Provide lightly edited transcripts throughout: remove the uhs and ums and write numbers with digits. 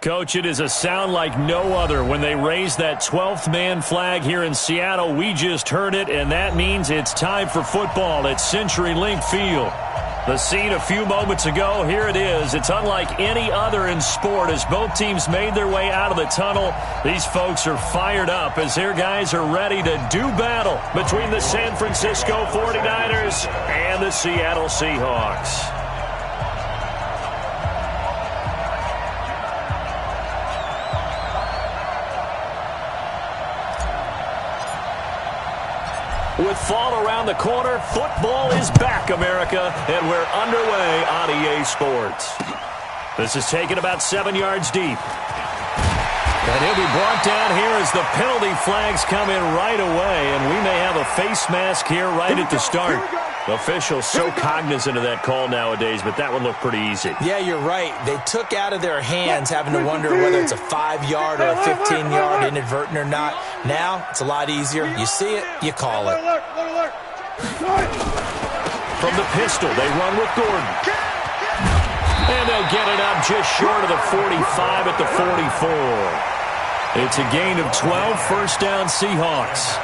Coach, it is a sound like no other when they raise that 12th man flag here in Seattle. We just heard it, and that means it's time for football at CenturyLink Field. The scene a few moments ago, here it is. It's unlike any other in sport as both teams made their way out of the tunnel. These folks are fired up as their guys are ready to do battle between the San Francisco 49ers and the Seattle Seahawks. With fall around the corner, football is back, America, and we're underway on EA Sports. This is taken about 7 yards deep. And he'll be brought down here as the penalty flags come in right away, and we may have a face mask here right at the start. Officials so cognizant of that call nowadays, but that one looked pretty easy. Yeah, you're right. They took out of their hands having to wonder whether it's a 5-yard or a 15-yard inadvertent or not. Now, it's a lot easier. You see it, you call it. From the pistol, they run with Gordon. And they'll get it up just short of the 45 at the 44. It's a gain of 12, first down Seahawks.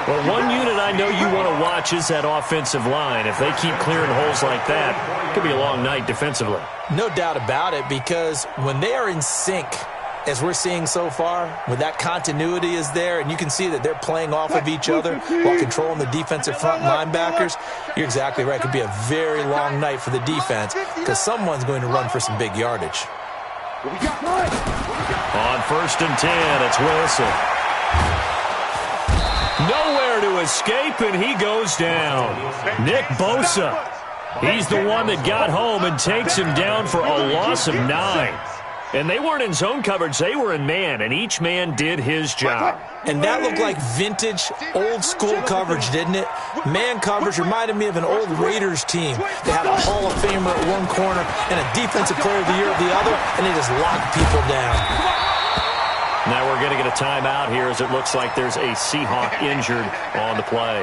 Well, one unit I know you want to watch is that offensive line. If they keep clearing holes like that, it could be a long night defensively. No doubt about it, because when they are in sync, as we're seeing so far, when that continuity is there and you can see that they're playing off of each other while controlling the defensive front linebackers, you're exactly right. It could be a very long night for the defense because someone's going to run for some big yardage. On 1st and 10, it's Wilson. Nowhere to escape, and he goes down. Nick Bosa. He's the one that got home and takes him down for a loss of 9. And they weren't in zone coverage. They were in man, and each man did his job. And that looked like vintage, old-school coverage, didn't it? Man coverage reminded me of an old Raiders team. They had a Hall of Famer at one corner and a Defensive Player of the Year at the other, and they just locked people down. Now we're going to get a timeout here as it looks like there's a Seahawk injured on the play.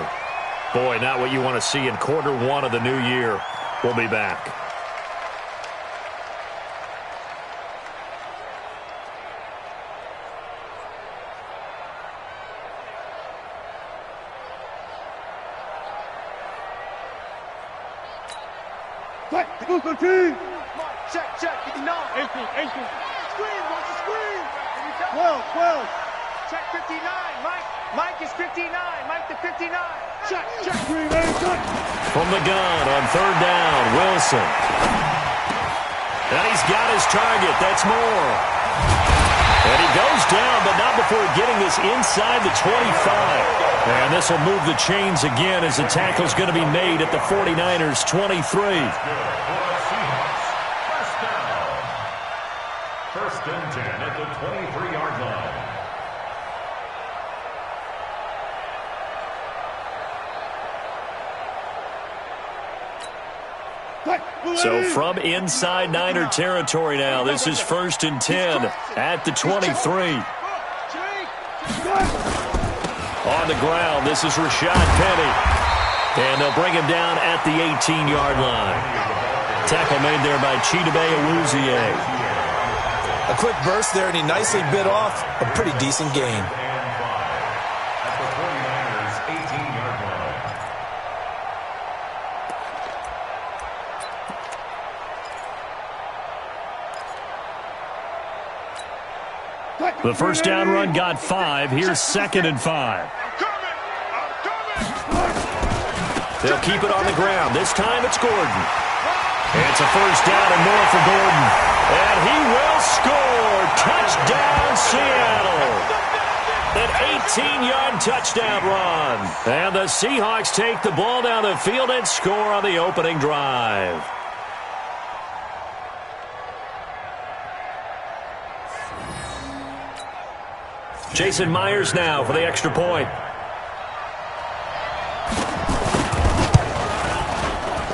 Boy, not what you want to see in quarter one of the new year. We'll be back. Check, 59. 18. Screen, watch the screen. 12. Check 59. Mike is 59. Mike to 59. Check. Screen, from the gun on 3rd down, Wilson. And he's got his target. That's Moore. And he goes down, but not before getting this inside the 25. And this will move the chains again as the tackle's going to be made at the 49ers' 23. First and 10 at the 23-yard line. So from inside Niner territory now, this is 1st and 10 at the 23. On the ground, this is Rashad Penny. And they'll bring him down at the 18-yard line. Tackle made there by Chidobe Awuzie. A quick burst there, and he nicely bit off a pretty decent gain. At the 49ers' 18-yard line. The first down run got 5. Here's 2nd and 5. They'll keep it on the ground. This time it's Gordon. It's a first down and more for Gordon. And he will score. Touchdown, Seattle. An 18-yard touchdown run. And the Seahawks take the ball down the field and score on the opening drive. Jason Myers now for the extra point.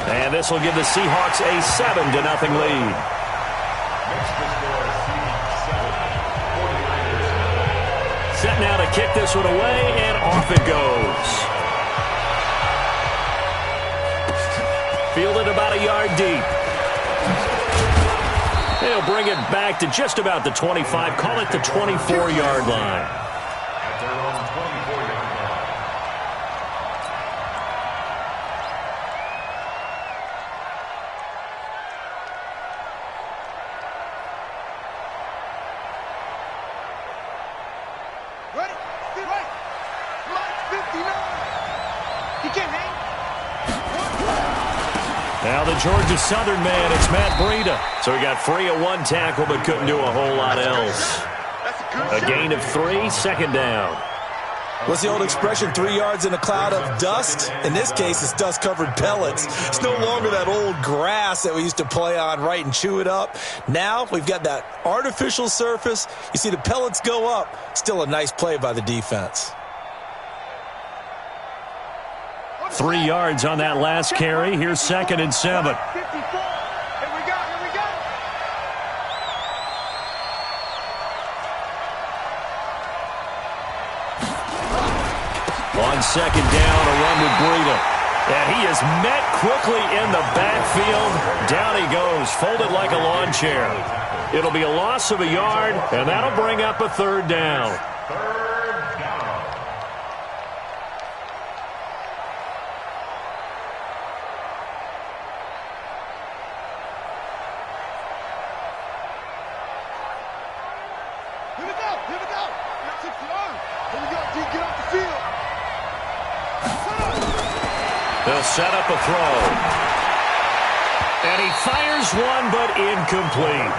And this will give the Seahawks a 7-0 lead. Set now to kick this one away, and off it goes. Fielded about a yard deep. They'll bring it back to just about the 25. Call it the 24-yard line. At their own 24-yard line. Ready? Right. Mike 59. He can't hang. Now the Georgia Southern man, it's Matt Breida. So he got free of one tackle but couldn't do a whole lot else. A gain of 3, second down. What's the old expression, 3 yards in a cloud of dust? In this case, it's dust-covered pellets. It's no longer that old grass that we used to play on, right, and chew it up. Now we've got that artificial surface. You see the pellets go up. Still a nice play by the defense. 3 yards on that last carry. Here's 2nd and 7. 54. Here we go. Here we go. On 2nd down, a run with Breida. And he is met quickly in the backfield. Down he goes, folded like a lawn chair. It'll be a loss of a yard, and that'll bring up a 3rd down. They'll set up a throw. And he fires one, but incomplete.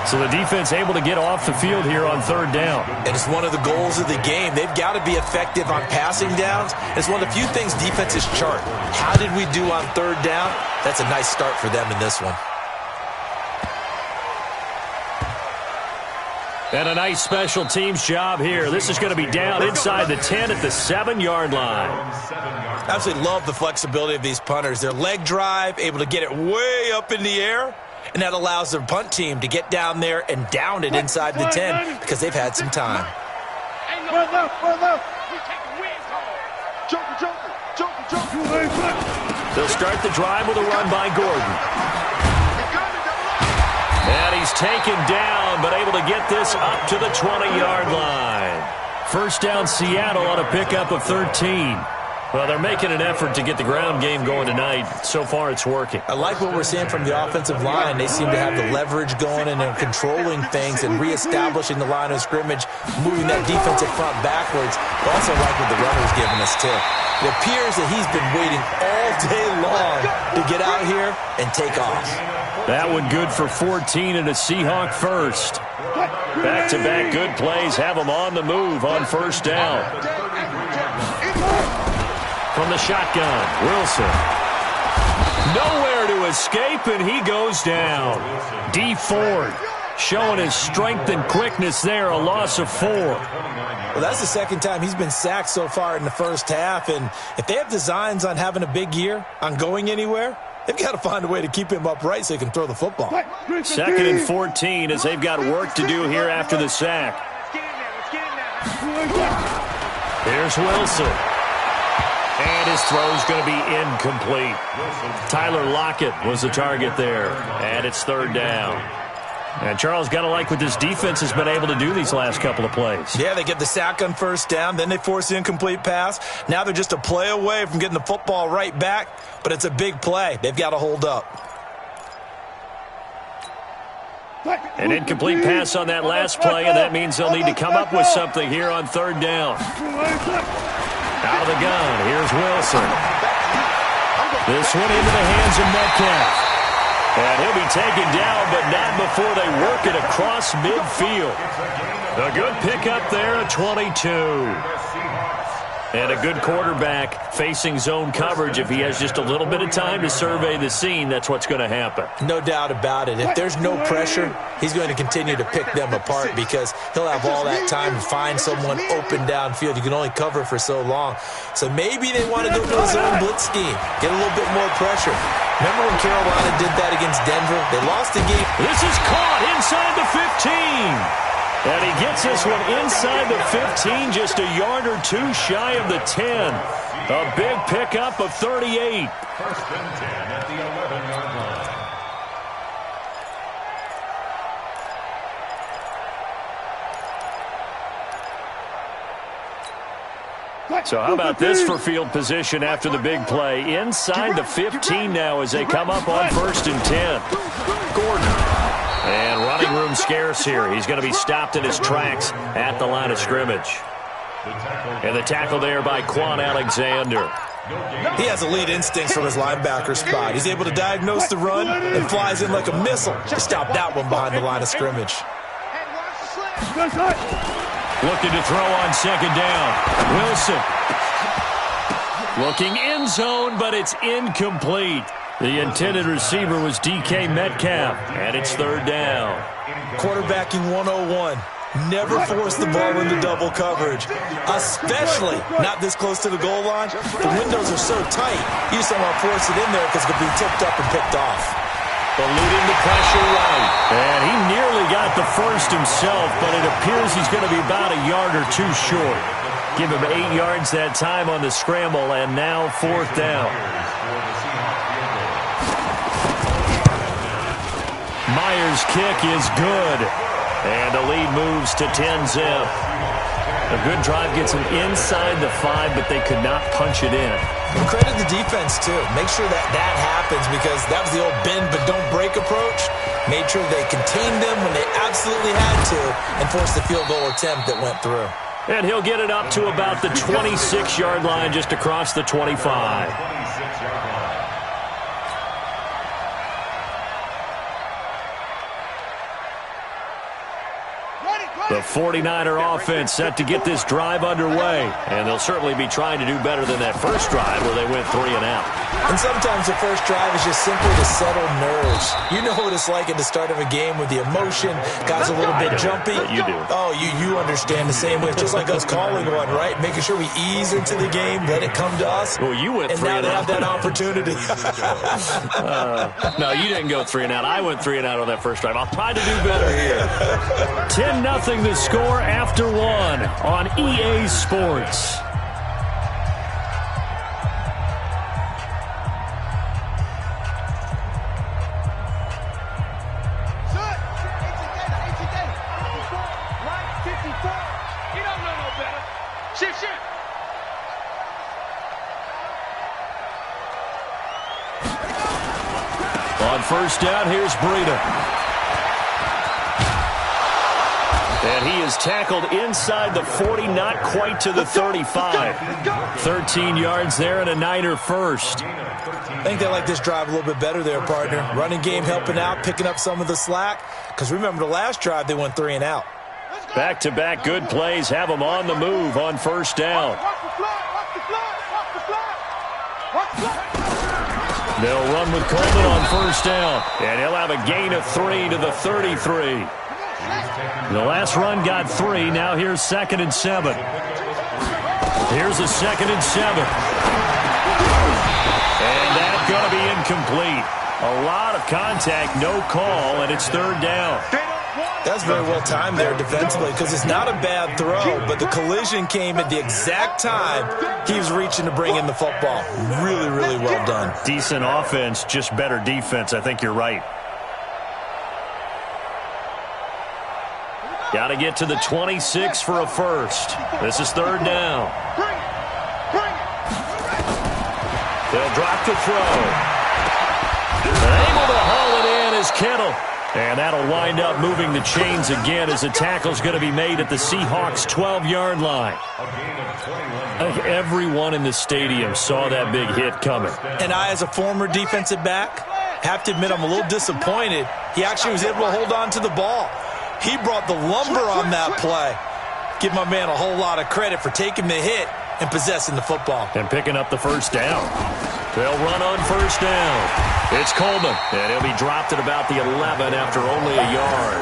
So the defense able to get off the field here on 3rd down. And it's one of the goals of the game. They've got to be effective on passing downs. It's one of the few things defenses chart. How did we do on 3rd down? That's a nice start for them in this one. And a nice special teams job here. This is going to be down inside the 10 at the 7-yard line. I absolutely love the flexibility of these punters. Their leg drive, able to get it way up in the air, and that allows their punt team to get down there and down it inside the 10 because they've had some time. They'll start the drive with a run by Gordon. And he's taken down, but able to get this up to the 20-yard line. First down, Seattle on a pickup of 13. Well, they're making an effort to get the ground game going tonight. So far, it's working. I like what we're seeing from the offensive line. They seem to have the leverage going and they're controlling things and reestablishing the line of scrimmage, moving that defensive front backwards. I also like what the runner's giving us, too. It appears that he's been waiting all day long to get out here and take off. That one good for 14 and a Seahawk first. Back-to-back good plays have them on the move on 1st down. From the shotgun, Wilson. Nowhere to escape, and he goes down. D. Ford showing his strength and quickness there, a loss of 4. Well, that's the 2nd time he's been sacked so far in the first half, and if they have designs on having a big year, on going anywhere, they've got to find a way to keep him upright so he can throw the football. 2nd and 14 as they've got work to do here after the sack. Here's Wilson. And his throw's going to be incomplete. Tyler Lockett was the target there. And it's 3rd down. And Charles, got to like what this defense has been able to do these last couple of plays. Yeah, they get the sack on 1st down, then they force the incomplete pass. Now they're just a play away from getting the football right back, but it's a big play. They've got to hold up. An incomplete pass on that last play, and that means they'll need to come up with something here on 3rd down. Out of the gun, here's Wilson. This one into the hands of Metcalf. And he'll be taken down, but not before they work it across midfield. A good pickup there at 22. And a good quarterback facing zone coverage. If he has just a little bit of time to survey the scene, that's what's going to happen. No doubt about it. If there's no pressure, he's going to continue to pick them apart because he'll have all that time to find someone open downfield. You can only cover for so long. So maybe they want to go to a zone blitz scheme, get a little bit more pressure. Remember when Carolina did that against Denver? They lost the game. This is caught inside the 15. And he gets this one inside the 15, just a yard or two shy of the 10. A big pickup of 38. 1st and 10 at the 11-yard line. So how about this for field position after the big play? Inside the 15 now as they come up on 1st and 10. Gordon. And running room scarce here. He's going to be stopped in his tracks at the line of scrimmage. And the tackle there by Quan Alexander. He has elite instincts from his linebacker spot. He's able to diagnose the run and flies in like a missile to stop that one behind the line of scrimmage. Looking to throw on 2nd down. Wilson. Looking end zone, but it's incomplete. The intended receiver was DK Metcalf, and it's 3rd down. Quarterbacking 101. Never force the ball into double coverage, especially not this close to the goal line. The windows are so tight, you just don't want to force it in there because it could be tipped up and picked off. Eluding the pressure right. And he nearly got the first himself, but it appears he's going to be about a yard or two short. Give him 8 yards that time on the scramble, and now 4th down. Myers' kick is good. And the lead moves to 10-zip. A good drive gets them inside the 5, but they could not punch it in. And credit the defense, too. Make sure that happens because that was the old bend but don't break approach. Made sure they contained them when they absolutely had to and forced the field goal attempt that went through. And he'll get it up to about the 26-yard line just across the 25. The 49er offense set to get this drive underway, and they'll certainly be trying to do better than that first drive where they went 3 and out. And sometimes the first drive is just simply to settle nerves. You know what it's like at the start of a game with the emotion, guys a little bit jumpy. You do. Oh, you understand the same way. It's just like us calling one, right? Making sure we ease into the game, let it come to us. Well, you went 3 and out. And now they have that opportunity. No, you didn't go 3 and out. I went 3 and out on that first drive. I'll try to do better here. 10-0 the score after 1 on EA Sports. On 1st down, here's Breida. And he is tackled inside the 40, not quite to the 35. 13 yards there and a Niner first. I think they like this drive a little bit better there, partner. Running game helping out, picking up some of the slack. Because remember the last drive, they went 3 and out. Back-to-back good plays have them on the move on 1st down. They'll run with Coleman on 1st down. And he'll have a gain of 3 to the 33. The last run got 3. Now here's 2nd and 7. Here's a 2nd and 7. And that's going to be incomplete. A lot of contact, no call, and it's 3rd down. That's very well timed there defensively because it's not a bad throw, but the collision came at the exact time he was reaching to bring in the football. Really, really well done. Decent offense, just better defense. I think you're right. Got to get to the 26 for a first. This is 3rd down. They'll drop the throw. Able to haul it in is Kittle. And that'll wind up moving the chains again as the tackle's going to be made at the Seahawks' 12-yard line. I think everyone in the stadium saw that big hit coming. And I, as a former defensive back, have to admit I'm a little disappointed. He actually was able to hold on to the ball. He brought the lumber on that play. Give my man a whole lot of credit for taking the hit and possessing the football. And picking up the 1st down. They'll run on 1st down. It's Coleman, and he'll be dropped at about the 11 after only a yard.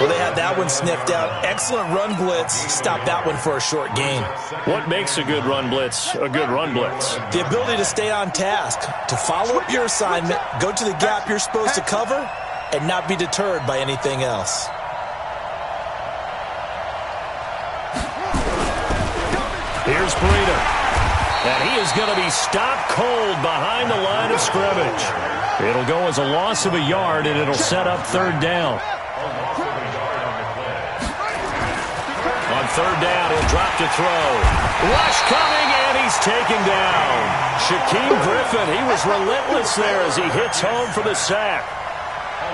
Well, they had that one sniffed out. Excellent run blitz. Stop that one for a short gain. What makes a good run blitz a good run blitz? The ability to stay on task, to follow up your assignment, go to the gap you're supposed to cover, and not be deterred by anything else. Here's Breida. And he is going to be stopped cold behind the line of scrimmage. It'll go as a loss of a yard, and it'll set up 3rd down. On third down. He'll drop to throw. Rush coming, and he's taken down. Shaquem Griffin, he was relentless there as he hits home for the sack.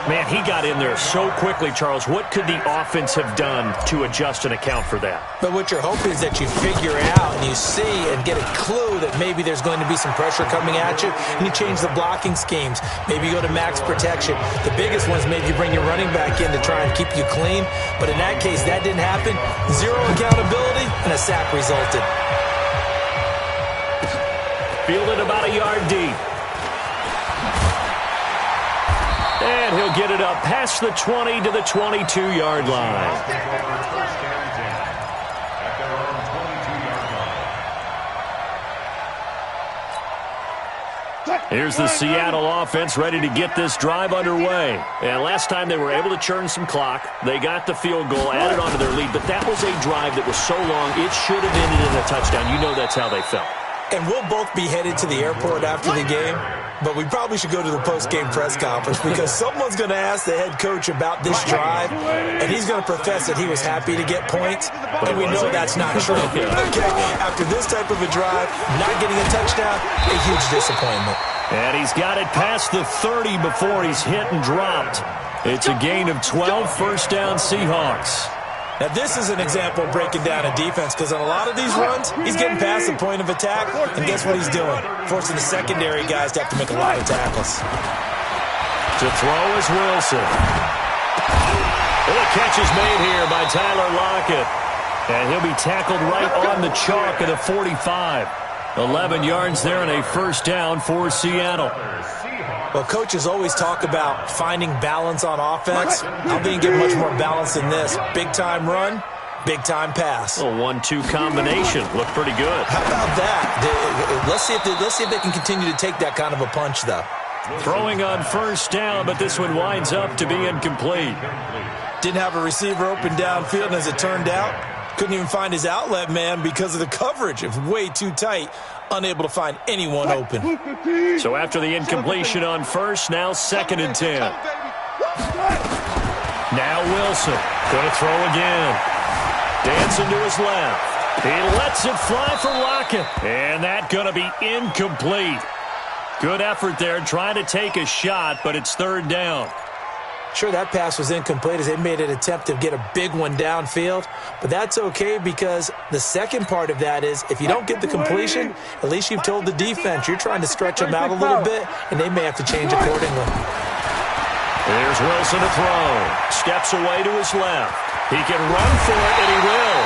Man, he got in there so quickly, Charles. What could the offense have done to adjust and account for that? But what you're hoping is that you figure out and you see and get a clue that maybe there's going to be some pressure coming at you, and you change the blocking schemes. Maybe you go to max protection. The biggest one is maybe you bring your running back in to try and keep you clean. But in that case, that didn't happen. Zero accountability, and a sack resulted. Fielded about a yard deep. And he'll get it up past the 20 to the 22-yard line. Here's the Seattle offense ready to get this drive underway. And last time they were able to churn some clock. They got the field goal, added on to their lead. But that was a drive that was so long, it should have ended in a touchdown. You know that's how they felt. And we'll both be headed to the airport after the game, but we probably should go to the post-game press conference because someone's going to ask the head coach about this drive, and he's going to profess that he was happy to get points, and we know that's not true. Okay, after this type of a drive, not getting a touchdown, a huge disappointment. And he's got it past the 30 before he's hit and dropped. It's a gain of 12, first down Seahawks. Now, this is an example of breaking down a defense because on a lot of these runs, he's getting past the point of attack, and guess what he's doing? Forcing the secondary guys to have to make a lot of tackles. To throw is Wilson. And the catch is made here by Tyler Lockett. And he'll be tackled right on the chalk of the 45. 11 yards there and a first down for Seattle. Well, coaches always talk about finding balance on offense. I think you get much more balance than this. Big-time run, big-time pass. A 1-2 combination. Looked pretty good. How about that? Let's see if they can continue to take that kind of a punch, though. Throwing on first down, but this one winds up to be incomplete. Didn't have a receiver open downfield, and as it turned out, couldn't even find his outlet man because of the coverage. It was way too tight. Unable to find anyone open. So after the incompletion on first, now 2nd and 10. Now Wilson. Going to throw again. Dancing to his left. He lets it fly for Lockett. And that going to be incomplete. Good effort there trying to take a shot, but it's 3rd down. Sure, that pass was incomplete as they made an attempt to get a big one downfield, but that's okay because the second part of that is if you don't get the completion, at least you've told the defense you're trying to stretch them out a little bit, and they may have to change accordingly. Here's Wilson to throw. Steps away to his left. He can run for it, and he will.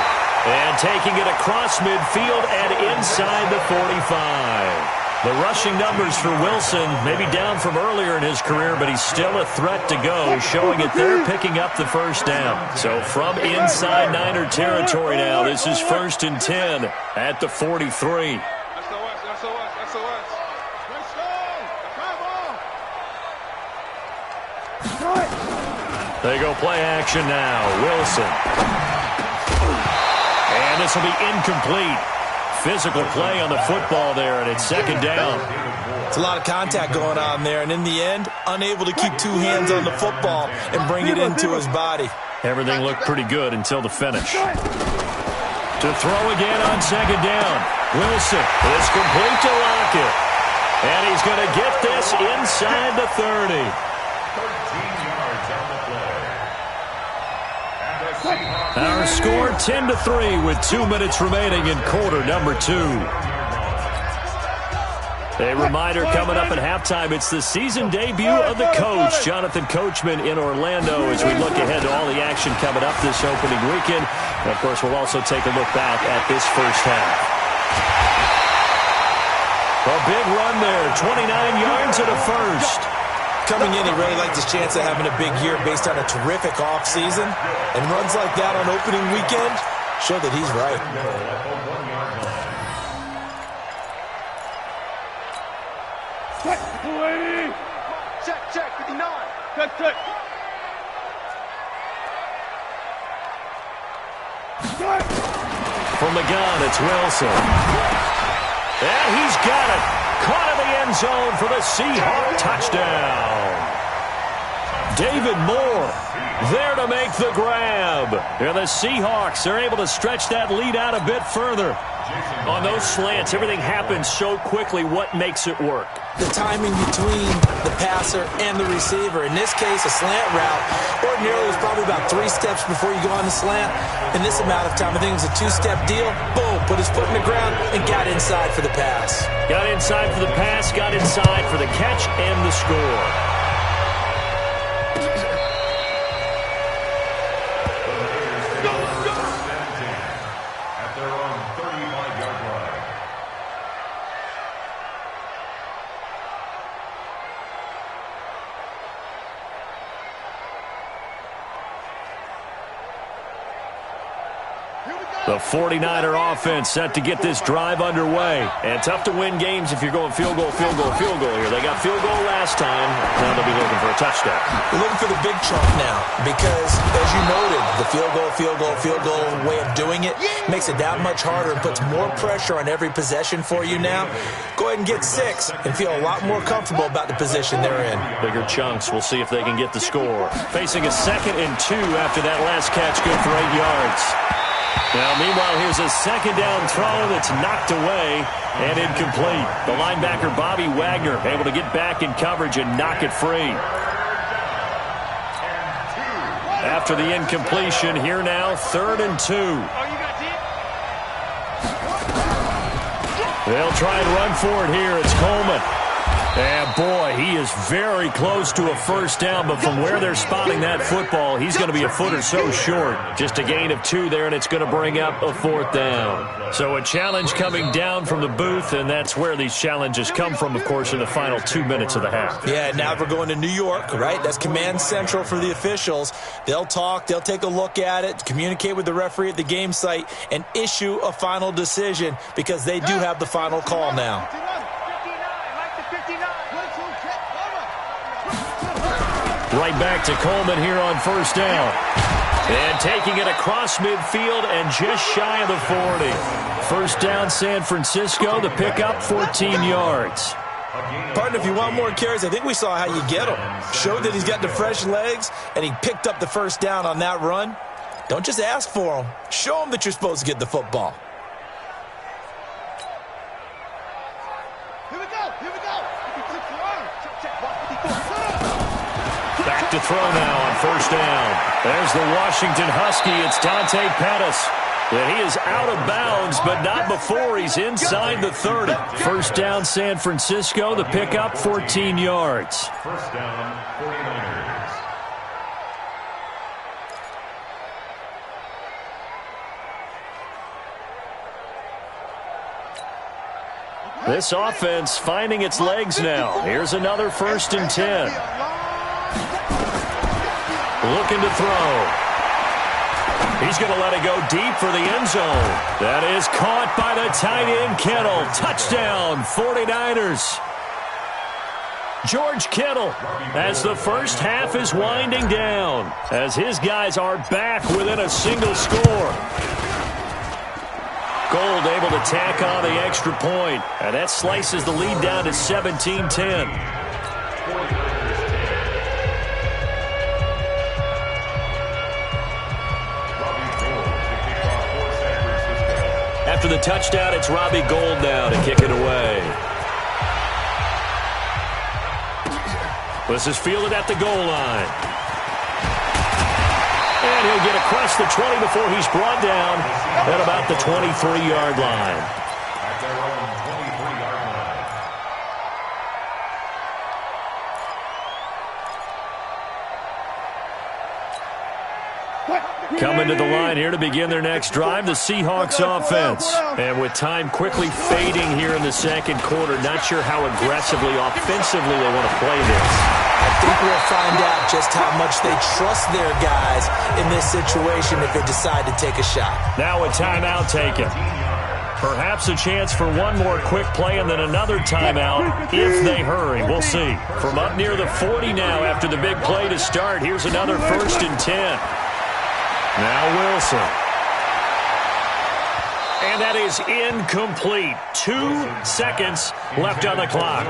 And taking it across midfield and inside the 45. The rushing numbers for Wilson, maybe down from earlier in his career, but he's still a threat to go, showing it there, picking up the first down. So from inside Niner territory now, this is 1st and 10 at the 43. They go play action now. Wilson. And this will be incomplete. Physical play on the football there, and it's 2nd down. It's a lot of contact going on there, and in the end, unable to keep two hands on the football and bring it into his body. Everything looked pretty good until the finish. To throw again on 2nd down. Wilson is complete to Lockett. And he's going to get this inside the 30. 13 yards on the play. Our score 10-3 with 2 minutes remaining in quarter number 2. A reminder coming up at halftime, it's the season debut of the coach, Jonathan Coachman in Orlando, as we look ahead to all the action coming up this opening weekend. And of course, we'll also take a look back at this first half. A big run there, 29 yards and a first. Coming in, he really liked his chance of having a big year based on a terrific offseason. And runs like that on opening weekend show that he's right. Check, 59. Check. From the gun, it's Wilson. And he's got it. Caught in the end zone for the Seahawks touchdown. David Moore there to make the grab. And the Seahawks are able to stretch that lead out a bit further. On those slants, everything happens so quickly. What makes it work? The timing between the passer and the receiver. In this case, a slant route ordinarily is probably about 3 steps before you go on the slant. In this amount of time, I think it was a 2-step deal. Boom, put his foot in the ground and got inside for the pass. Got inside for the pass, got inside for the catch and the score. The 49er offense set to get this drive underway. And tough to win games if you're going field goal, field goal, field goal here. They got field goal last time. Now they'll be looking for a touchdown. They're looking for the big chunk now because, as you noted, the field goal way of doing it makes it that much harder and puts more pressure on every possession for you now. Go ahead and get 6 and feel a lot more comfortable about the position they're in. Bigger chunks. We'll see if they can get the score. Facing a 2nd and 2 after that last catch, good for 8 yards. Now, meanwhile, here's a 2nd down throw that's knocked away and incomplete. The linebacker, Bobby Wagner, able to get back in coverage and knock it free. After the incompletion, here now, 3rd and 2. They'll try and run for it here. It's Coleman. And, boy, he is very close to a first down, but from where they're spotting that football, he's going to be a foot or so short. Just a gain of 2 there, and it's going to bring up a 4th down. So a challenge coming down from the booth, and that's where these challenges come from, of course, in the final 2 minutes of the half. Yeah, now we're going to New York, right? That's command central for the officials. They'll talk, they'll take a look at it, communicate with the referee at the game site, and issue a final decision because they do have the final call now. Right back to Coleman here on first down. And taking it across midfield and just shy of the 40. First down, San Francisco. The pickup, 14 yards. Partner, if you want more carries, I think we saw how you get him. Showed that he's got the fresh legs, and he picked up the first down on that run. Don't just ask for him. Show him that you're supposed to get the football. Back to throw now on first down. There's the Washington Husky. It's Dante Pettis. And he is out of bounds, but not before he's inside the 30. First down, San Francisco. The pickup, 14 yards. First down, 49ers. This offense finding its legs now. Here's another 1st and 10. Looking to throw. He's going to let it go deep for the end zone. That is caught by the tight end, Kittle. Touchdown, 49ers. George Kittle, as the first half is winding down, as his guys are back within a single score. Gold able to tack on the extra point, and that slices the lead down to 17-10. After the touchdown, it's Robbie Gould now to kick it away. This is fielded at the goal line. And he'll get across the 20 before he's brought down at about the 23-yard line. At their own 23-yard line. Coming to the line here to begin their next drive, the Seahawks offense. And with time quickly fading here in the second quarter, not sure how aggressively, offensively they want to play this. I think we'll find out just how much they trust their guys in this situation if they decide to take a shot. Now a timeout taken. Perhaps a chance for one more quick play and then another timeout if they hurry. We'll see. From up near the 40 now after the big play to start, here's another 1st and 10. Now Wilson. And that is incomplete. 2 seconds left on the clock.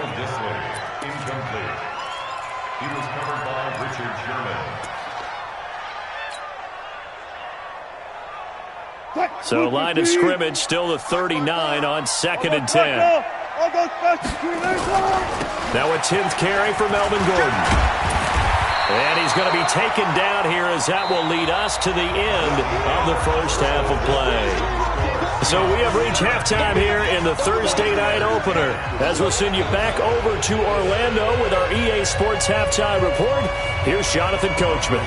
He was covered by Richard Sherman. So line of scrimmage still the 39 on 2nd and 10. Now a 10th carry for Melvin Gordon. And he's going to be taken down here as that will lead us to the end of the first half of play. So we have reached halftime here in the Thursday night opener. As we'll send you back over to Orlando with our EA Sports Halftime Report, here's Jonathan Coachman.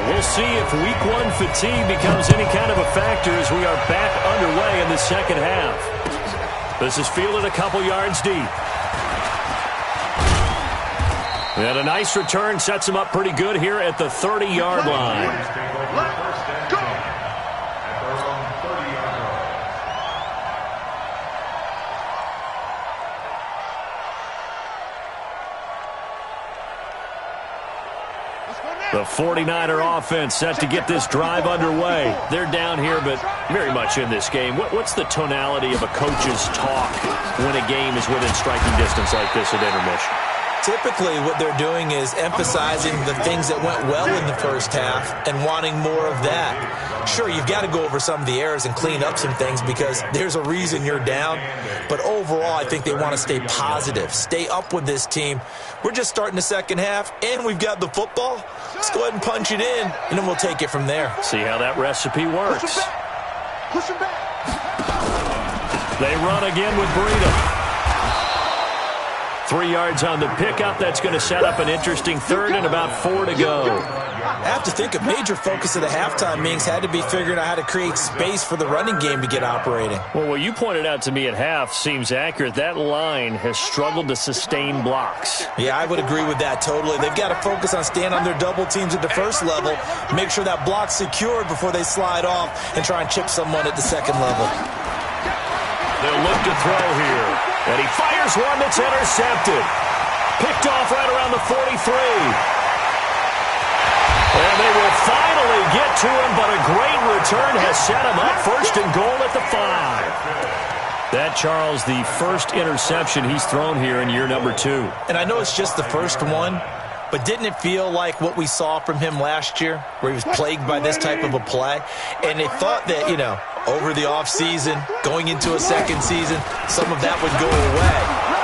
We'll see if Week 1 fatigue becomes any kind of a factor as we are back underway in the second half. This is fielded a couple yards deep. And a nice return sets him up pretty good here at the 30-yard line. The 49er offense set to get this drive underway. They're down here, but very much in this game. What's the tonality of a coach's talk when a game is within striking distance like this at intermission? Typically, what they're doing is emphasizing the things that went well in the first half and wanting more of that. Sure, you've got to go over some of the errors and clean up some things because there's a reason you're down. But overall, I think they want to stay positive, stay up with this team. We're just starting the second half, and we've got the football. Let's go ahead and punch it in, and then we'll take it from there. See how that recipe works. Push him back. They run again with Breida. 3 yards on the pickup. That's going to set up an interesting third and about 4 to go. I have to think a major focus of the halftime meetings had to be figuring out how to create space for the running game to get operating. Well, what you pointed out to me at half seems accurate. That line has struggled to sustain blocks. Yeah, I would agree with that totally. They've got to focus on staying on their double teams at the first level, make sure that block's secured before they slide off and try and chip someone at the second level. They'll look to throw here. And he fires one that's intercepted. Picked off right around the 43. And they will finally get to him, but a great return has set him up first and goal at the 5. That, Charles, the first interception he's thrown here in year number 2. And I know it's just the first one, but didn't it feel like what we saw from him last year, where he was plagued by this type of a play? And they thought that, you know, over the offseason, going into a second season, some of that would go away.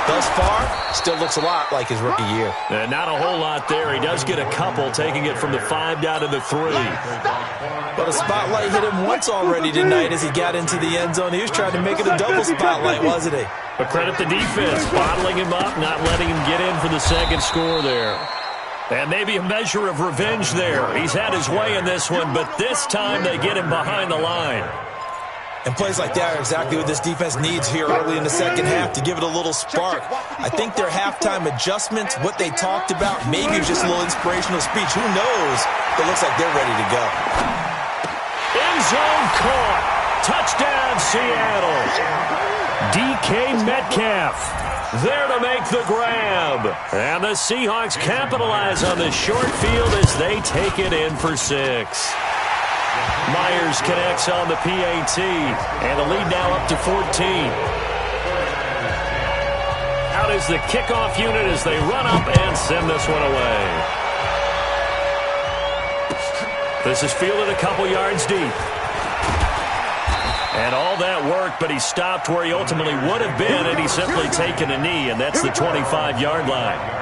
Thus far, still looks a lot like his rookie year. Not a whole lot there. He does get a couple, taking it from the 5 down to the 3. But a spotlight hit him once already tonight as he got into the end zone. He was trying to make it a double spotlight, wasn't he? But credit the defense, bottling him up, not letting him get in for the second score there. And maybe a measure of revenge there. He's had his way in this one, but this time they get him behind the line. And plays like that are exactly what this defense needs here early in the second half to give it a little spark. I think their halftime adjustments, what they talked about, maybe it was just a little inspirational speech. Who knows? It looks like they're ready to go. End zone caught. Touchdown, Seattle. DK Metcalf there to make the grab. And the Seahawks capitalize on the short field as they take it in for 6. Myers connects on the PAT, and the lead now up to 14. Out is the kickoff unit as they run up and send this one away. This is fielded a couple yards deep. And all that worked, but he stopped where he ultimately would have been, and he's simply taken a knee, and that's the 25-yard line.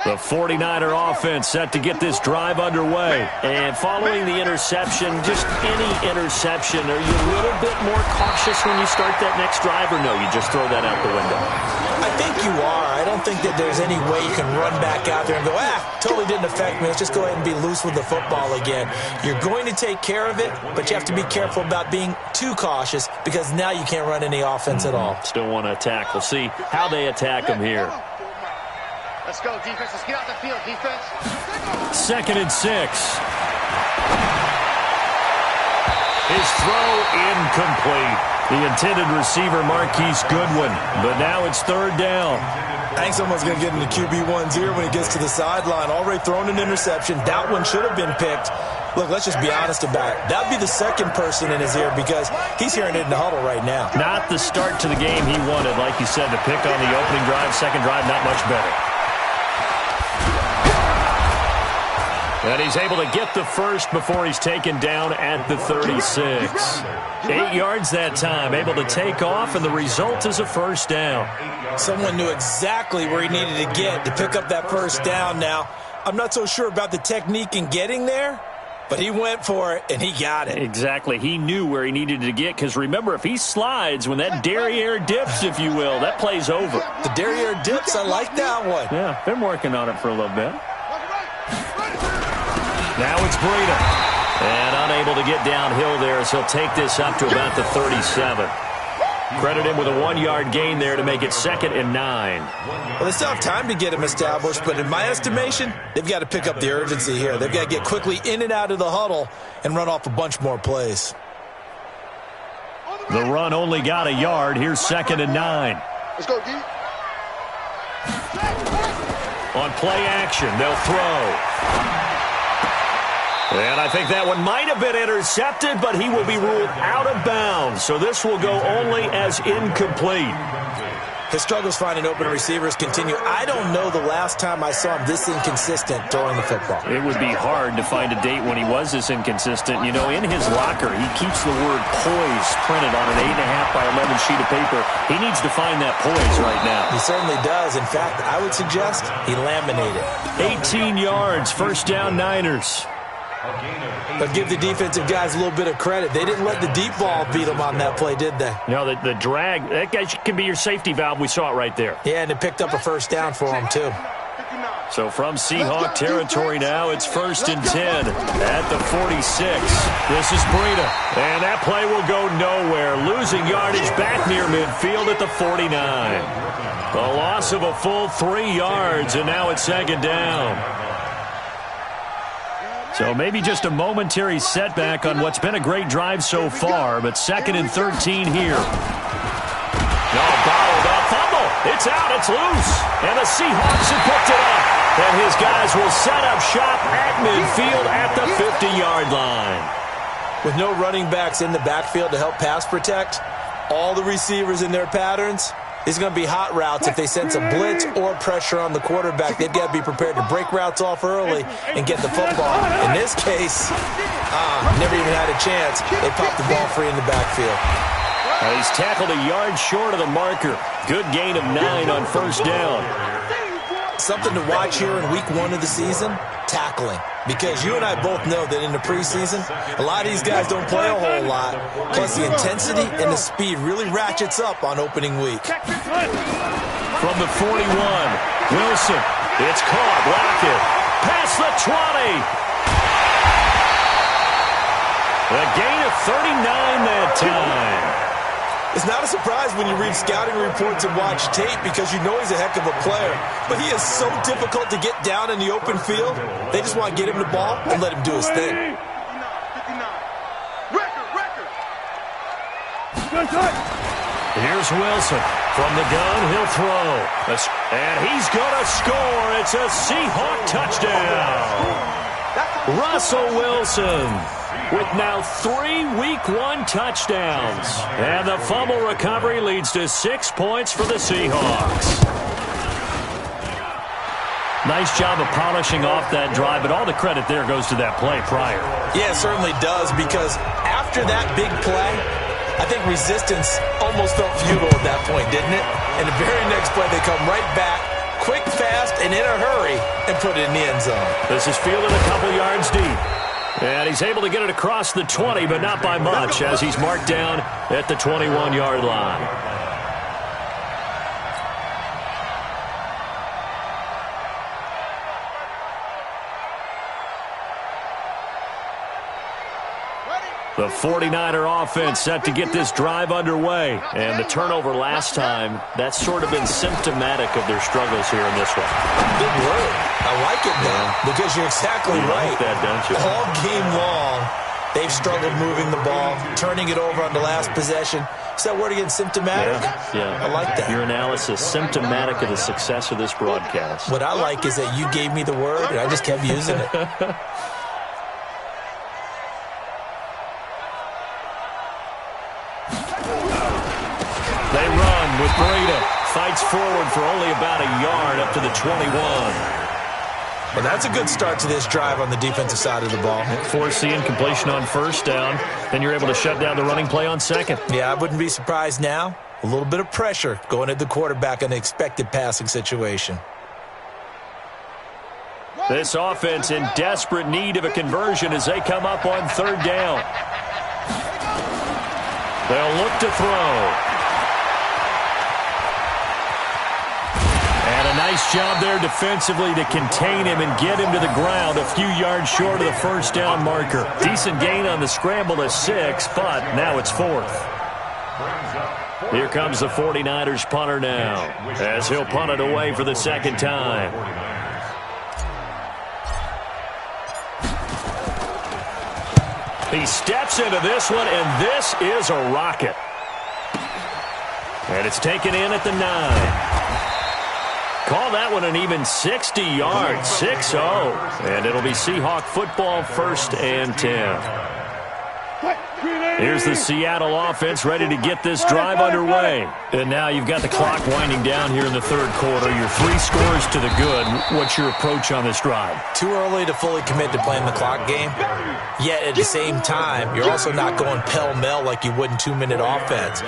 The 49er offense set to get this drive underway. And following the interception, just any interception, are you a little bit more cautious when you start that next drive, or no, you just throw that out the window? I think you are. I don't think that there's any way you can run back out there and go, totally didn't affect me. Let's just go ahead and be loose with the football again. You're going to take care of it, but you have to be careful about being too cautious because now you can't run any offense at all. Still want to attack. We'll see how they attack him here. Let's go, defense. Let's get out the field, defense. 2nd and 6. His throw incomplete. The intended receiver, Marquise Goodwin. But now it's third down. I think someone's going to get into QB1's ear when he gets to the sideline. Already thrown an interception. That one should have been picked. Look, let's just be honest about it. That would be the second person in his ear because he's hearing it in the huddle right now. Not the start to the game he wanted. Like you said, the pick on the opening drive, second drive, not much better. And he's able to get the first before he's taken down at the 36. 8 yards that time, able to take off, and the result is a first down. Someone knew exactly where he needed to get to pick up that first down now. I'm not so sure about the technique in getting there, but he went for it, and he got it. Exactly. He knew where he needed to get, because remember, if he slides, when that derriere dips, if you will, that play's over. The derriere dips, I like that one. Yeah, been working on it for a little bit. Now it's Breida. And unable to get downhill there as he'll take this up to about the 37. Credit him with a 1-yard gain there to make it 2nd and 9. Well, they still have time to get him established, but in my estimation, they've got to pick up the urgency here. They've got to get quickly in and out of the huddle and run off a bunch more plays. The run only got a yard. Here's 2nd and 9. Let's go, D. On play action, they'll throw. And I think that one might have been intercepted, but he will be ruled out of bounds. So this will go only as incomplete. His struggles finding open receivers continue. I don't know the last time I saw him this inconsistent throwing the football. It would be hard to find a date when he was this inconsistent. You know, in his locker, he keeps the word poise printed on an 8.5 by 11 sheet of paper. He needs to find that poise right now. He certainly does. In fact, I would suggest he laminated. 18 yards, first down Niners. But give the defensive guys a little bit of credit. They didn't let the deep ball beat them on that play, did they? No, the drag, that guy can be your safety valve. We saw it right there. Yeah, and it picked up a first down for him, too. So from Seahawk territory now, it's 1st and 10 at the 46. This is Breida. And that play will go nowhere. Losing yardage back near midfield at the 49. A loss of a full 3 yards, and now it's 2nd down. So maybe just a momentary setback on what's been a great drive so far, but 2nd and 13 here. No, bottled up, fumble. It's out, it's loose. And the Seahawks have picked it up. And his guys will set up shop at midfield at the 50-yard line. With no running backs in the backfield to help pass protect, all the receivers in their patterns, it's going to be hot routes if they sense a blitz or pressure on the quarterback. They've got to be prepared to break routes off early and get the football. In this case, never even had a chance. They popped the ball free in the backfield. He's tackled a yard short of the marker. Good gain of 9 on first down. Something to watch here in week 1 of the season, tackling. Because you and I both know that in the preseason, a lot of these guys don't play a whole lot. Plus, the intensity and the speed really ratchets up on opening week. From the 41, Wilson. It's caught. Lockett. Past the 20. A gain of 39 that time. It's not a surprise when you read scouting reports and watch tape because you know he's a heck of a player. But he is so difficult to get down in the open field. They just want to get him the ball and let him do his thing. Here's Wilson. From the gun, he'll throw. And he's going to score. It's a Seahawk touchdown. Russell Wilson with now 3 Week 1 touchdowns. And the fumble recovery leads to 6 points for the Seahawks. Nice job of polishing off that drive, but all the credit there goes to that play prior. Yeah, it certainly does, because after that big play, I think resistance almost felt futile at that point, didn't it? And the very next play, they come right back, quick, fast, and in a hurry, and put it in the end zone. This is fielded a couple yards deep. And he's able to get it across the 20, but not by much, as he's marked down at the 21-yard line. The 49er offense set to get this drive underway. And the turnover last time, that's sort of been symptomatic of their struggles here in this one. Big word. I like it now, because you're exactly right. You like that, don't you? All game long, They've struggled moving the ball, turning it over on the last possession. Is that word again, symptomatic? Yeah. I like that. Your analysis, symptomatic of the success of this broadcast. What I like is that you gave me the word, and I just kept using it. They run with Breda. Fights forward for only about a yard up to the 21. Well, that's a good start to this drive on the defensive side of the ball. Force the incompletion on first down. Then you're able to shut down the running play on second. Yeah, I wouldn't be surprised now. A little bit of pressure going at the quarterback in an expected passing situation. This offense in desperate need of a conversion as they come up on third down. They'll look to throw. And a nice job there defensively to contain him and get him to the ground a few yards short of the first down marker. Decent gain on the scramble to 6, but now it's 4th. Here comes the 49ers punter now as he'll punt it away for the second time. He steps into this one, and this is a rocket. And it's taken in at the 9. Call that one an even 60 yards, 6-0. And it'll be Seahawk football, 1st and 10. Here's the Seattle offense ready to get this drive underway. And now you've got the clock winding down here in the third quarter. You're 3 scores to the good. What's your approach on this drive? Too early to fully commit to playing the clock game. Yet at the same time, you're also not going pell-mell like you would in 2-minute offense.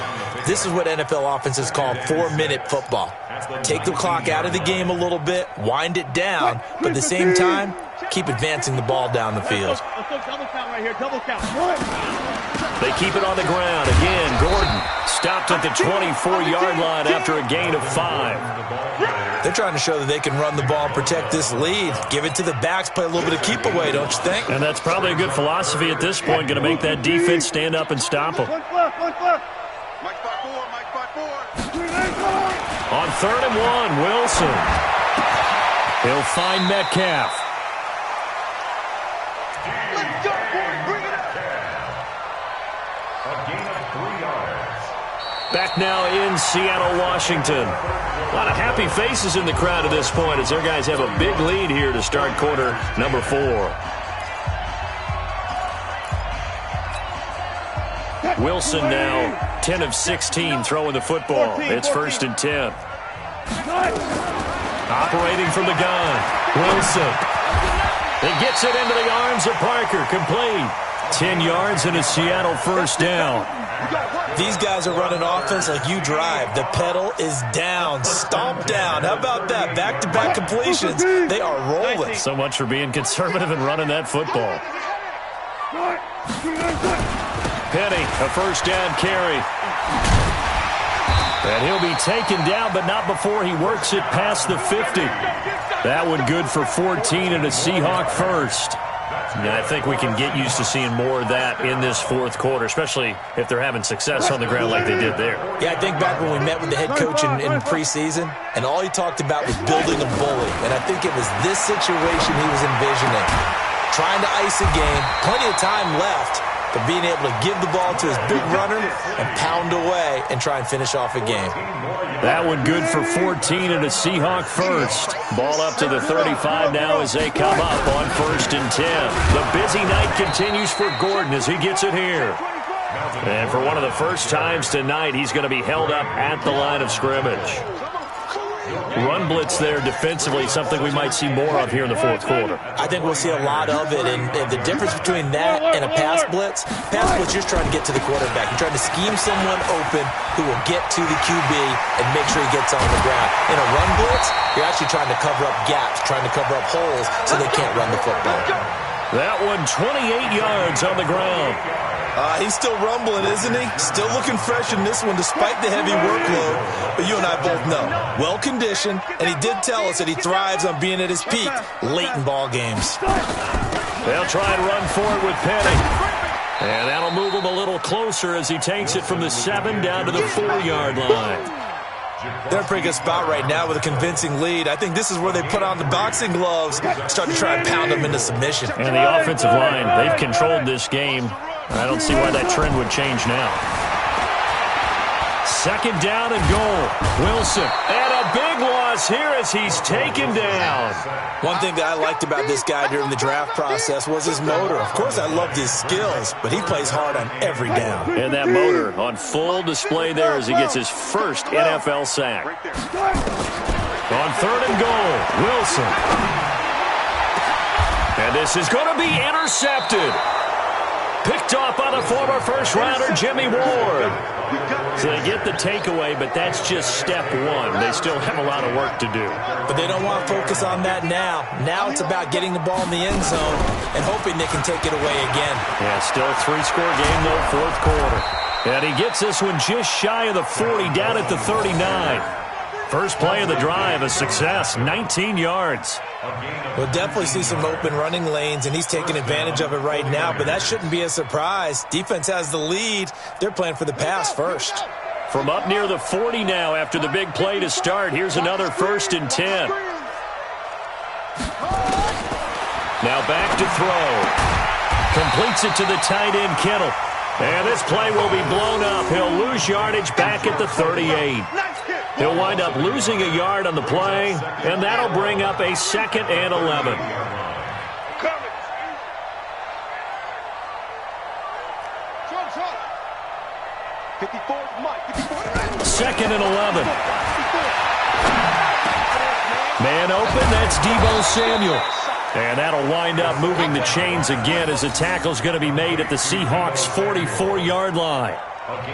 This is what NFL offenses call 4-minute football. Take the clock out of the game a little bit, wind it down, but at the same time, keep advancing the ball down the field. They keep it on the ground. Again, Gordon stopped at the 24-yard line after a gain of 5. They're trying to show that they can run the ball, protect this lead, give it to the backs, play a little bit of keep away, don't you think? And that's probably a good philosophy at this point, going to make that defense stand up and stop them. On 3rd and 1, Wilson. He'll find Metcalf. Back now in Seattle, Washington. A lot of happy faces in the crowd at this point as their guys have a big lead here to start quarter number 4. Wilson now 10 of 16 throwing the football. It's 1st and 10. Operating from the gun, Wilson. He gets it into the arms of Parker, complete. 10 yards and a Seattle first down. These guys are running offense like you drive. The pedal is down, stomp down. How about that? Back-to-back completions. They are rolling. So much for being conservative and running that football. Penny, a first down carry. And he'll be taken down, but not before he works it past the 50. That one good for 14 and a Seahawk first. And I think we can get used to seeing more of that in this 4th quarter, especially if they're having success on the ground like they did there. Yeah, I think back when we met with the head coach in preseason, and all he talked about was building a bully. And I think it was this situation he was envisioning. Trying to ice a game, plenty of time left, but being able to give the ball to his big runner and pound away and try and finish off a game. That one good for 14 and a Seahawk first. Ball up to the 35 now as they come up on 1st and 10. The busy night continues for Gordon as he gets it here. And for one of the first times tonight, he's going to be held up at the line of scrimmage. Run blitz there defensively, something we might see more of here in the 4th quarter. I think we'll see a lot of it, and the difference between that and a pass blitz, you're just trying to get to the quarterback. You're trying to scheme someone open who will get to the QB and make sure he gets on the ground. In a run blitz, you're actually trying to cover up gaps, trying to cover up holes so they can't run the football. That one 28 yards on the ground. He's still rumbling, isn't he? Still looking fresh in this one despite the heavy workload. But you and I both know, well-conditioned, and he did tell us that he thrives on being at his peak late in ball games. They'll try and run for it with Penny. And that'll move him a little closer as he takes it from the 7 down to the 4-yard line. They're in a pretty good spot right now with a convincing lead. I think this is where they put on the boxing gloves, start to try and pound them into submission. And the offensive line, they've controlled this game. I don't see why that trend would change now. Second down and goal. Wilson. And a big loss here as he's taken down. One thing that I liked about this guy during the draft process was his motor. Of course, I loved his skills, but he plays hard on every down. And that motor on full display there as he gets his first NFL sack. On third and goal, Wilson. And this is going to be intercepted. Picked off by the former first-rounder Jimmy Ward. So they get the takeaway, but that's just step one. They still have a lot of work to do. But they don't want to focus on that now. Now it's about getting the ball in the end zone and hoping they can take it away again. Yeah, still a three-score game, though, fourth quarter. And he gets this one just shy of the 40, down at the 39. First play of the drive, a success, 19 yards. We'll definitely see some open running lanes, and he's taking advantage of it right now, but that shouldn't be a surprise. Defense has the lead. They're playing for the pass first. From up near the 40 now after the big play to start, here's another 1st and 10. Now back to throw. Completes it to the tight end, Kittle. And this play will be blown up. He'll lose yardage back at the 38. He'll wind up losing a yard on the play, and that'll bring up a 2nd and 11. Second and 11. Man open, that's Deebo Samuel. And that'll wind up moving the chains again as the tackle's going to be made at the Seahawks' 44-yard line.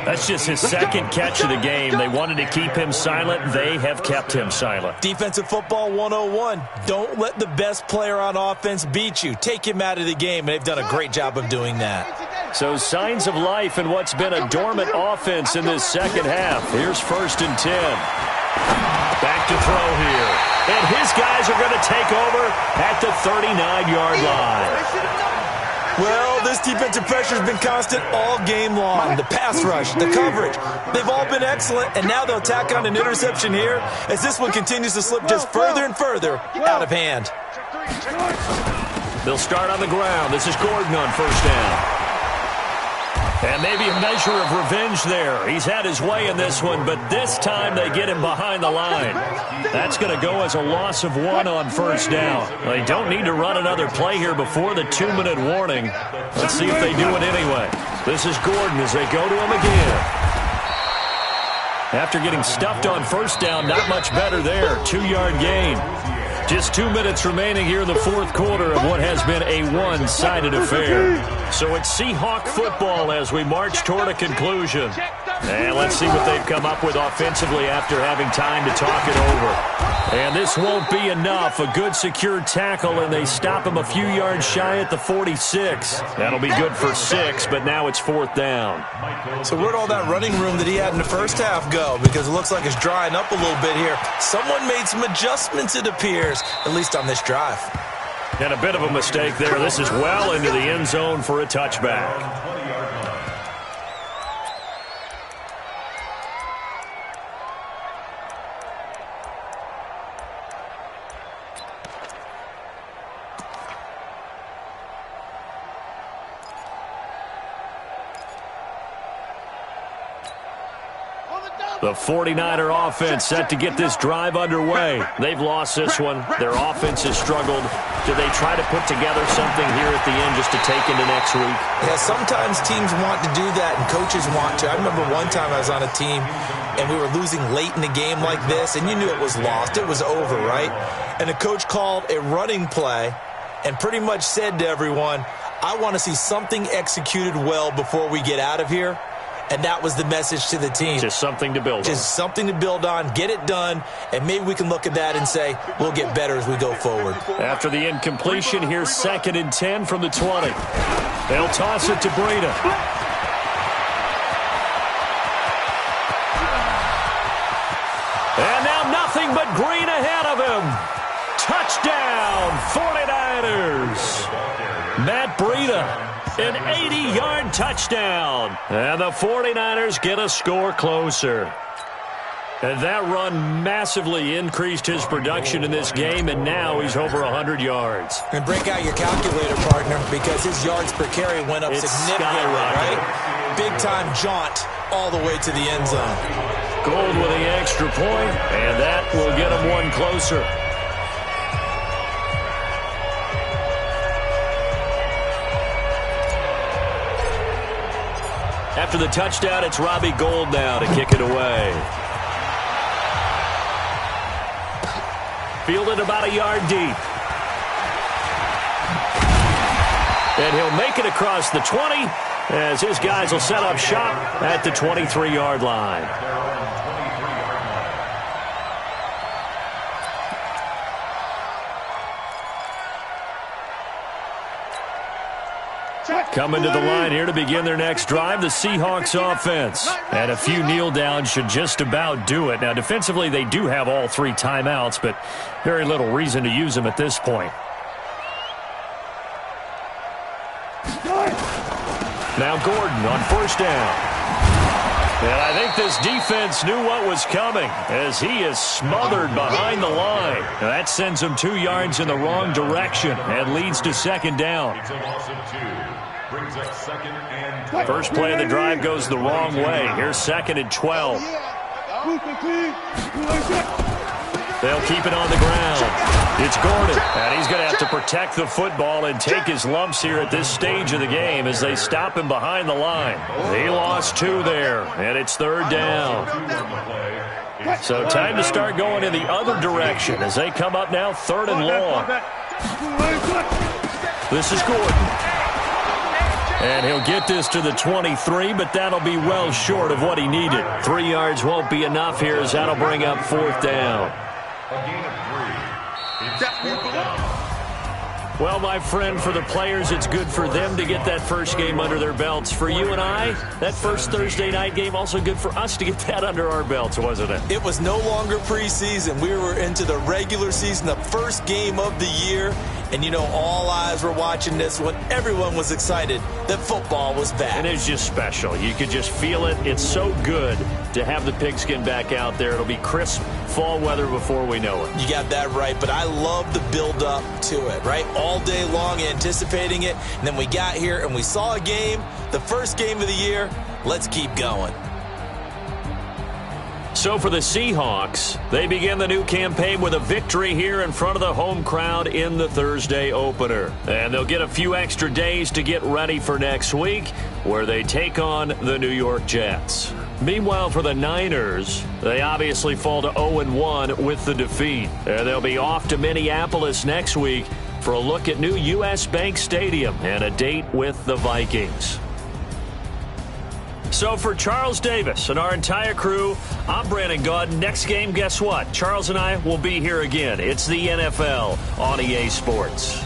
That's just his second catch of the game. They wanted to keep him silent. They have kept him silent. Defensive football 101. Don't let the best player on offense beat you. Take him out of the game, and they've done a great job of doing that. So signs of life in what's been a dormant offense in this second half. Here's 1st and 10. Back to throw here. And his guys are going to take over at the 39-yard line. Well, this defensive pressure has been constant all game long. The pass rush, the coverage, they've all been excellent, and now they'll tack on an interception here as this one continues to slip just further and further out of hand. They'll start on the ground. This is Gordon on 1st down. And maybe a measure of revenge there. He's had his way in this one, but this time they get him behind the line. That's going to go as a loss of 1 on 1st down. They don't need to run another play here before the 2-minute warning. Let's see if they do it anyway. This is Gordon as they go to him again. After getting stuffed on 1st down, not much better there. 2-yard gain. Just 2 minutes remaining here in the fourth quarter of what has been a one-sided affair. So it's Seahawk football as we march toward a conclusion. And let's see what they've come up with offensively after having time to talk it over. And this won't be enough. A good secure tackle, and they stop him a few yards shy at the 46. That'll be good for 6, but now it's 4th down. So where'd all that running room that he had in the first half go? Because it looks like it's drying up a little bit here. Someone made some adjustments, it appears, at least on this drive. And a bit of a mistake there. This is well into the end zone for a touchback. The 49er offense set to get this drive underway. They've lost this one. Their offense has struggled. Do they try to put together something here at the end just to take into next week? Yeah, sometimes teams want to do that and coaches want to. I remember one time I was on a team and we were losing late in the game like this, and you knew it was lost. It was over, right? And the coach called a running play and pretty much said to everyone, I want to see something executed well before we get out of here. And that was the message to the team. Just something to build on. Just something to build on, get it done, and maybe we can look at that and say, we'll get better as we go forward. After the incompletion, here's 2nd and 10 from the 20. They'll toss it to Breida. And now nothing but green ahead of him. Touchdown, 49ers. Matt Breida. An 80-yard touchdown. And the 49ers get a score closer. And that run massively increased his production in this game, and now he's over 100 yards. And break out your calculator, partner, because his yards per carry went up significantly, right? Big-time jaunt all the way to the end zone. Gold with the extra point, and that will get him one closer. After the touchdown, it's Robbie Gould now to kick it away. Fielded about a yard deep. And he'll make it across the 20 as his guys will set up shop at the 23-yard line. Coming to the line here to begin their next drive, the Seahawks offense. And a few kneel downs should just about do it. Now, defensively, they do have all 3 timeouts, but very little reason to use them at this point. Now Gordon on first down. And I think this defense knew what was coming as he is smothered behind the line. Now that sends him 2 yards in the wrong direction and leads to second down. It's a loss of 2. Brings up second and 12. First play of the drive goes the wrong way. Here's second and 12. They'll keep it on the ground. It's Gordon, and he's going to have to protect the football and take his lumps here at this stage of the game as they stop him behind the line. He lost 2 there, and it's third down. So time to start going in the other direction as they come up now third and long. This is Gordon. And he'll get this to the 23, but that'll be well short of what he needed. 3 yards won't be enough here as that'll bring up fourth down. A gain of 3. It's fourth down. Well, my friend, for the players, it's good for them to get that first game under their belts. For you and I, that first Thursday night game, also good for us to get that under our belts, wasn't it? It was no longer preseason. We were into the regular season, the first game of the year. And, you know, all eyes were watching this when everyone was excited that football was back. And it's just special. You could just feel it. It's so good to have the pigskin back out there. It'll be crisp fall weather before we know it. You got that right, but I love the build-up to it, right? All day long anticipating it, and then we got here and we saw a game, the first game of the year. Let's keep going. So for the Seahawks, they begin the new campaign with a victory here in front of the home crowd in the Thursday opener. And they'll get a few extra days to get ready for next week, where they take on the New York Jets. Meanwhile, for the Niners, they obviously fall to 0-1 with the defeat. And they'll be off to Minneapolis next week for a look at new U.S. Bank Stadium and a date with the Vikings. So for Charles Davis and our entire crew, I'm Brandon Gaudin. Next game, guess what? Charles and I will be here again. It's the NFL on EA Sports.